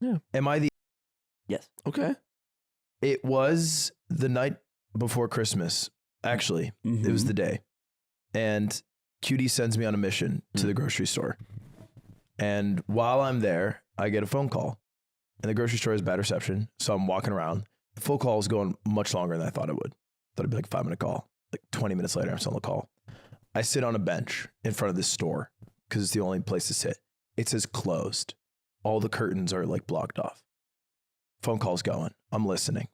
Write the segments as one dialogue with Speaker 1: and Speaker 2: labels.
Speaker 1: Yeah.
Speaker 2: Am I the...
Speaker 3: Yes.
Speaker 1: Okay.
Speaker 2: It was the night before Christmas, actually. It was the day. And Cutie sends me on a mission to the grocery store. And while I'm there, I get a phone call. And the grocery store has bad reception, so I'm walking around. The phone call is going much longer than I thought it would. I thought it'd be like a 5-minute call. Like 20 minutes later, I'm still on the call. I sit on a bench in front of this store because it's the only place to sit. It says closed. All the curtains are like blocked off. Phone call's going. I'm listening.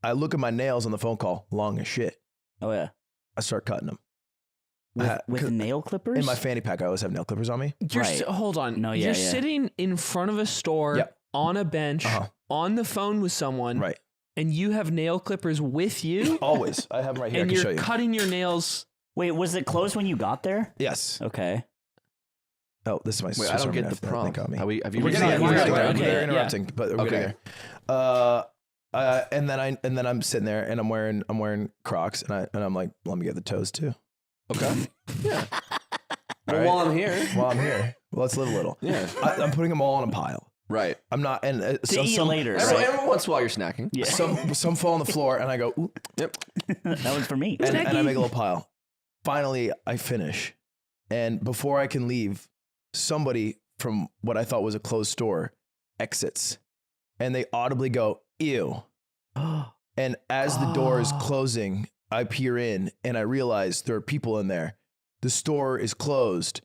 Speaker 2: I look at my nails on the phone call, long as shit.
Speaker 3: Oh, yeah.
Speaker 2: I start cutting them.
Speaker 3: With nail clippers?
Speaker 2: In my fanny pack, I always have nail clippers on me.
Speaker 1: Hold on.
Speaker 3: No,
Speaker 1: You're sitting in front of a store on a bench, on the phone with someone.
Speaker 2: Right.
Speaker 1: And you have nail clippers with you?
Speaker 2: Always. I have them right here.
Speaker 1: And
Speaker 2: I can show
Speaker 1: you're
Speaker 2: you.
Speaker 1: cutting your nails.
Speaker 3: Wait, was it closed when you got there?
Speaker 2: Yes.
Speaker 3: Okay.
Speaker 2: Oh, this is my
Speaker 1: Wait,
Speaker 2: sister.
Speaker 1: I don't
Speaker 2: get the prompt.
Speaker 1: We're
Speaker 2: getting there. They're interrupting,
Speaker 1: Yeah.
Speaker 2: but we're getting there. And then I'm sitting there and I'm wearing Crocs and I'm like, let me get the toes too.
Speaker 1: Okay. Yeah.
Speaker 2: Well,
Speaker 1: while I'm here.
Speaker 2: Well, let's live a little.
Speaker 1: Yeah.
Speaker 2: I'm putting them all in a pile.
Speaker 1: Right.
Speaker 2: I'm not, and
Speaker 3: to eat later.
Speaker 1: Every once in a while you're snacking.
Speaker 2: Yeah. Some fall on the floor and I go, oop.
Speaker 1: Yep.
Speaker 3: That one's for me.
Speaker 2: And I make a little pile. Finally, I finish. And before I can leave, somebody from what I thought was a closed store exits. And they audibly go, ew. And as the door is closing, I peer in and I realize there are people in there. The store is closed,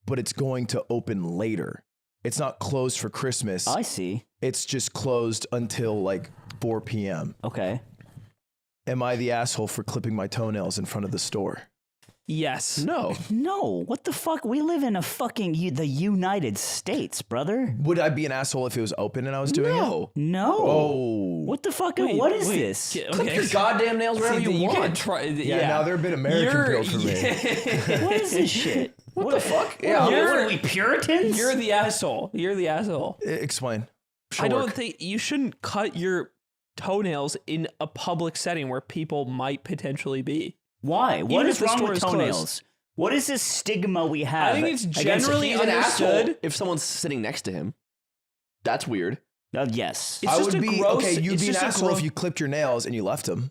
Speaker 2: but it's going to open later. It's not closed for Christmas.
Speaker 3: I see.
Speaker 2: It's just closed until like 4 p.m.
Speaker 3: Okay.
Speaker 2: Am I the asshole for clipping my toenails in front of the store?
Speaker 1: Yes.
Speaker 3: No. What the fuck? We live in the United States, brother.
Speaker 2: Would I be an asshole if it was open and I was doing it?
Speaker 3: No.
Speaker 2: Oh.
Speaker 3: What the fuck? What is this?
Speaker 1: Okay.
Speaker 4: Clip your goddamn nails wherever you want.
Speaker 1: Can't try.
Speaker 2: Yeah, now they're a bit American girl for me.
Speaker 3: What is this shit?
Speaker 4: What the fuck?
Speaker 3: Yeah, what are we, Puritans?
Speaker 1: You're the asshole.
Speaker 2: Explain.
Speaker 1: I don't think you shouldn't cut your toenails in a public setting where people might potentially be.
Speaker 3: Why? What
Speaker 1: Even
Speaker 3: is
Speaker 1: if the
Speaker 3: wrong
Speaker 1: store
Speaker 3: with
Speaker 1: is
Speaker 3: toenails?
Speaker 1: closed.
Speaker 3: What is this stigma we have?
Speaker 1: I think it's generally
Speaker 4: He's an asshole
Speaker 1: understood.
Speaker 4: if someone's sitting next to him. That's weird.
Speaker 3: Yes.
Speaker 1: It's
Speaker 2: I
Speaker 1: just
Speaker 2: would
Speaker 1: a
Speaker 2: be
Speaker 1: gross,
Speaker 2: okay. You'd
Speaker 1: it's
Speaker 2: be an
Speaker 1: just a
Speaker 2: asshole
Speaker 1: gross-
Speaker 2: if you clipped your nails and you left them.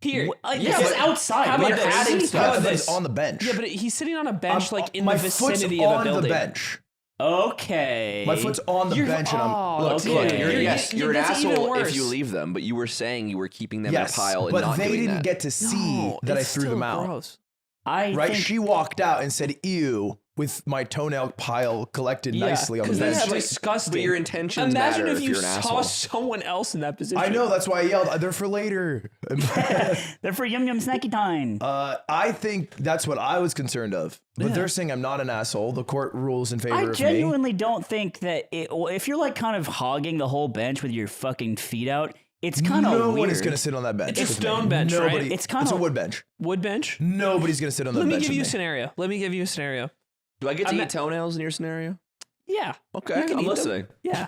Speaker 1: Here.
Speaker 3: This is outside.
Speaker 1: How
Speaker 3: We're
Speaker 1: about this?
Speaker 3: adding
Speaker 1: How
Speaker 3: stuff.
Speaker 1: about this?
Speaker 2: On the bench.
Speaker 1: Yeah, but he's sitting on a bench like in
Speaker 2: my
Speaker 1: the vicinity of a building.
Speaker 2: on the bench.
Speaker 3: Okay.
Speaker 2: My foot's on the bench and I'm...
Speaker 4: Look,
Speaker 3: Okay.
Speaker 4: you're an
Speaker 1: that's even
Speaker 4: asshole
Speaker 1: worse.
Speaker 4: if you leave them, but you were saying you were keeping them
Speaker 2: Yes,
Speaker 4: in a pile and
Speaker 2: but
Speaker 4: not
Speaker 2: they
Speaker 4: doing
Speaker 2: didn't
Speaker 4: that.
Speaker 2: get to see that I
Speaker 1: it's
Speaker 2: threw them
Speaker 1: still
Speaker 2: out.
Speaker 1: gross.
Speaker 3: I
Speaker 2: Right?
Speaker 3: think
Speaker 2: She walked out and said, ew, with my toenail pile collected nicely on the
Speaker 1: because
Speaker 2: bench.
Speaker 1: that's disgusting.
Speaker 4: But your intentions
Speaker 1: Imagine
Speaker 4: matter
Speaker 1: if
Speaker 4: if
Speaker 1: you
Speaker 4: you're an
Speaker 1: saw
Speaker 4: asshole.
Speaker 1: someone else in that position.
Speaker 2: I know, that's why I yelled, they're for later.
Speaker 3: they're for yum yum snacky time.
Speaker 2: I think that's what I was concerned of. But they're saying I'm not an asshole. The court rules in favor
Speaker 3: I
Speaker 2: of me.
Speaker 3: genuinely don't think that if you're like kind of hogging the whole bench with your fucking feet out, it's kind of
Speaker 2: No
Speaker 3: weird.
Speaker 2: one is going to sit on that bench.
Speaker 1: It's a
Speaker 2: with me.
Speaker 1: stone bench, right?
Speaker 2: Nobody,
Speaker 3: It's kinda-
Speaker 2: It's a wood bench.
Speaker 1: Wood bench?
Speaker 2: Nobody's going to sit on that
Speaker 1: Let
Speaker 2: bench
Speaker 1: me give you a
Speaker 2: with me.
Speaker 1: scenario.
Speaker 4: Do I get to
Speaker 1: I'm
Speaker 4: eat
Speaker 1: not-
Speaker 4: toenails in your scenario?
Speaker 1: Yeah.
Speaker 4: Okay,
Speaker 1: You can
Speaker 4: I'm
Speaker 1: eat them.
Speaker 4: listening.
Speaker 1: Yeah.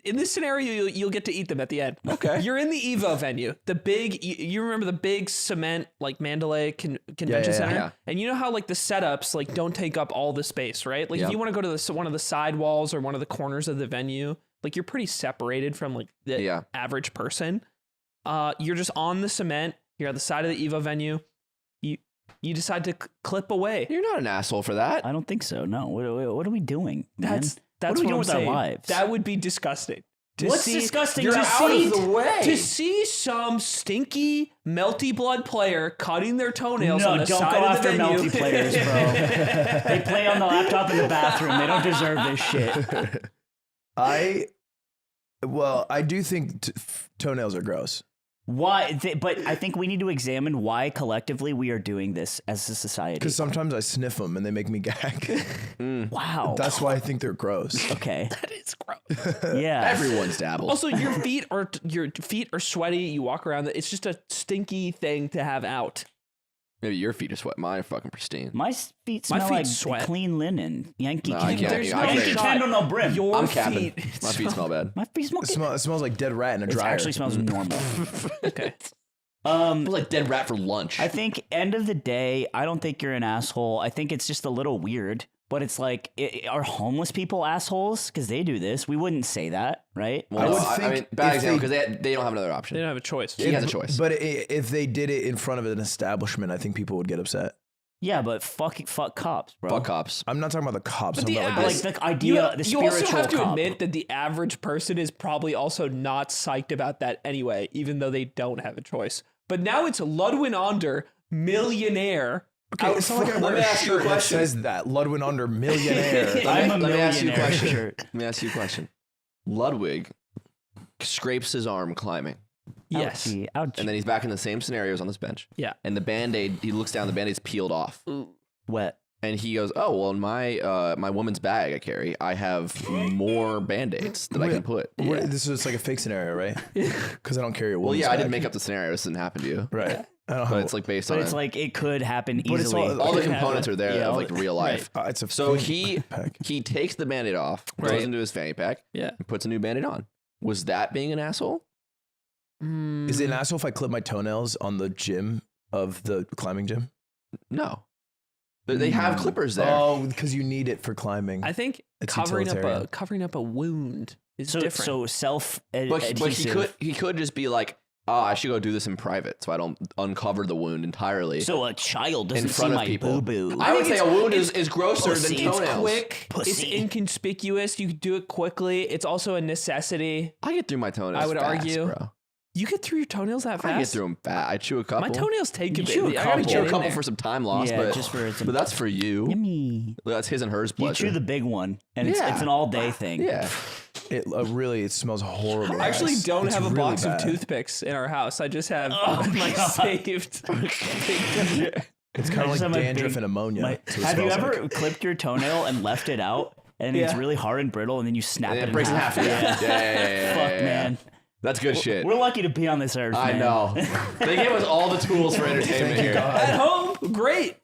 Speaker 1: In this scenario, you'll get to eat them at the end.
Speaker 4: Okay.
Speaker 1: You're in the Evo venue, the big. You remember the big cement like Mandalay Convention Center,
Speaker 4: yeah.
Speaker 1: and you know how like the setups like don't take up all the space, right? Like
Speaker 4: Yeah.
Speaker 1: if you want to go to one of the side walls or one of the corners of the venue, like you're pretty separated from like the average person. You're just on the cement. You're at the side of the Evo venue. You decide to clip away.
Speaker 4: You're not an asshole for that.
Speaker 3: I don't think so. No. What are we doing? Man?
Speaker 1: That's
Speaker 3: what are we
Speaker 1: what
Speaker 3: doing
Speaker 1: I'm
Speaker 3: with
Speaker 1: saying.
Speaker 3: our lives?
Speaker 1: That would be disgusting.
Speaker 3: What's disgusting?
Speaker 4: You're
Speaker 3: to
Speaker 4: out
Speaker 3: see?
Speaker 4: of the way.
Speaker 1: To see some stinky, melty blood player cutting their toenails
Speaker 3: No,
Speaker 1: on the
Speaker 3: don't
Speaker 1: side
Speaker 3: go
Speaker 1: of
Speaker 3: after
Speaker 1: the venue.
Speaker 3: melty players, bro. They play on the laptop in the bathroom. They don't deserve this shit.
Speaker 2: I do think toenails are gross.
Speaker 3: Why? But I think we need to examine why collectively we are doing this as a society.
Speaker 2: Because sometimes I sniff them and they make me gag.
Speaker 3: Wow.
Speaker 2: That's why I think they're gross.
Speaker 3: Okay.
Speaker 1: That is gross.
Speaker 3: Yeah.
Speaker 4: Everyone's dabbled.
Speaker 1: Also, your feet are sweaty. You walk around. It's just a stinky thing to have out.
Speaker 4: Maybe your feet are sweat. Mine are fucking pristine.
Speaker 3: My feet smell
Speaker 1: feet
Speaker 3: like
Speaker 1: sweat.
Speaker 3: clean linen. Yankee
Speaker 4: No, I
Speaker 3: Candle.
Speaker 4: can't.
Speaker 3: Yankee Candle, no brim.
Speaker 1: Your
Speaker 4: I'm
Speaker 1: feet.
Speaker 4: capping. My feet smell bad.
Speaker 3: My feet smell
Speaker 2: It smells like dead rat in a
Speaker 3: It
Speaker 2: dryer.
Speaker 3: actually smells normal.
Speaker 1: Okay.
Speaker 4: It was like dead rat for lunch.
Speaker 3: I think end of the day, I don't think you're an asshole. I think it's just a little weird. But it's like, are homeless people assholes? Because they do this. We wouldn't say that, right?
Speaker 4: Well, I mean, bad example because they don't have another
Speaker 1: They
Speaker 4: option.
Speaker 1: don't have a choice.
Speaker 4: He has a choice.
Speaker 2: But if they did it in front of an establishment, I think people would get upset.
Speaker 3: Yeah, but fuck cops, bro.
Speaker 4: Fuck cops.
Speaker 2: I'm not talking about the cops.
Speaker 1: But
Speaker 2: I'm
Speaker 1: the
Speaker 2: about
Speaker 3: Like the idea, the spiritual
Speaker 1: you also have to
Speaker 3: cop.
Speaker 1: admit that the average person is probably also not psyched about that anyway, even though they don't have a choice. But now it's Ludwig Onder, millionaire.
Speaker 2: Okay, it's not like I wear a shirt that says that. Ludwig Onder, millionaire.
Speaker 3: I'm a
Speaker 4: Let me ask you a
Speaker 3: millionaire
Speaker 4: question.
Speaker 3: shirt.
Speaker 4: Let me ask you a question. Ludwig scrapes his arm climbing,
Speaker 1: Yes.
Speaker 3: Ouchie, ouchie.
Speaker 4: and then he's back in the same scenarios on this bench.
Speaker 1: Yeah.
Speaker 4: And the Band-Aid, he looks down, the Band-Aid's peeled off.
Speaker 3: Wet.
Speaker 4: And he goes, oh, well, in my woman's bag I carry, I have more Band-Aids that I can put.
Speaker 2: This is like a fake scenario, right? Because I don't carry a
Speaker 4: Well,
Speaker 2: woman's
Speaker 4: yeah, I didn't
Speaker 2: bag.
Speaker 4: make up the scenario. This didn't happen to you.
Speaker 2: Right. I don't know.
Speaker 4: But it's like based
Speaker 3: But
Speaker 4: on
Speaker 3: it's like it could happen
Speaker 2: But it's
Speaker 3: easily.
Speaker 4: all the
Speaker 1: Yeah.
Speaker 4: components are there
Speaker 3: Yeah,
Speaker 4: of
Speaker 3: all
Speaker 4: like
Speaker 3: the-
Speaker 4: real life.
Speaker 2: it's a
Speaker 4: So
Speaker 2: fanny pack.
Speaker 4: he takes the Band-Aid off,
Speaker 1: Right.
Speaker 4: goes into his fanny pack,
Speaker 1: Yeah.
Speaker 4: and puts a new Band-Aid on. Was that being an asshole?
Speaker 2: Is it an asshole if I clip my toenails on the gym of the climbing gym?
Speaker 4: No. They have clippers there.
Speaker 2: Oh, because you need it for climbing.
Speaker 1: I think
Speaker 2: It's
Speaker 1: covering
Speaker 2: utilitarian.
Speaker 1: up a wound is
Speaker 3: So
Speaker 1: different.
Speaker 3: so self
Speaker 4: But
Speaker 3: adhesive.
Speaker 4: he could just be like, oh, I should go do this in private so I don't uncover the wound entirely.
Speaker 3: So a child doesn't
Speaker 4: in
Speaker 3: see
Speaker 4: front of
Speaker 3: my
Speaker 4: people.
Speaker 3: boo boo.
Speaker 4: I would say a wound is
Speaker 1: it's-
Speaker 4: grosser than
Speaker 3: pussy.
Speaker 4: toenails.
Speaker 1: it's quick.
Speaker 3: Pussy.
Speaker 1: It's inconspicuous. You can do it quickly. It's also a necessity.
Speaker 4: I get through my toenails.
Speaker 1: I would
Speaker 4: fast,
Speaker 1: argue.
Speaker 4: bro.
Speaker 1: You get through your toenails that fast?
Speaker 4: I get through them fast. I chew a couple.
Speaker 1: My toenails take a
Speaker 3: You
Speaker 1: bit.
Speaker 3: chew a
Speaker 1: I gotta
Speaker 3: couple.
Speaker 1: get
Speaker 4: chew a
Speaker 1: in
Speaker 4: couple
Speaker 1: there.
Speaker 4: for some time loss,
Speaker 3: Yeah,
Speaker 4: but
Speaker 3: just for some-
Speaker 4: but that's for you.
Speaker 3: Yummy.
Speaker 4: That's his and hers
Speaker 3: You
Speaker 4: pleasure.
Speaker 3: chew the big one, and it's
Speaker 4: Yeah.
Speaker 3: an all day thing.
Speaker 4: yeah.
Speaker 2: It smells horrible.
Speaker 1: I actually don't
Speaker 2: It's
Speaker 1: have a
Speaker 2: really
Speaker 1: box
Speaker 2: bad.
Speaker 1: of toothpicks in our house. I just have
Speaker 3: Oh my God.
Speaker 2: It's
Speaker 1: saved.
Speaker 2: kind
Speaker 3: I
Speaker 2: of
Speaker 3: just
Speaker 2: like
Speaker 3: have my
Speaker 2: dandruff
Speaker 3: big-
Speaker 2: and ammonia. That's what it
Speaker 3: Have you
Speaker 2: smells
Speaker 3: ever
Speaker 2: like.
Speaker 3: clipped your toenail and left it out, and it's
Speaker 1: Yeah.
Speaker 3: really hard and brittle, and then you snap
Speaker 4: And
Speaker 3: it
Speaker 4: it breaks in half. Yeah. Yeah.
Speaker 3: Fuck, man.
Speaker 4: That's good shit.
Speaker 3: We're lucky to be on this earth,
Speaker 4: I
Speaker 3: man.
Speaker 4: know. They gave us all the tools for entertainment here.
Speaker 1: At home, great.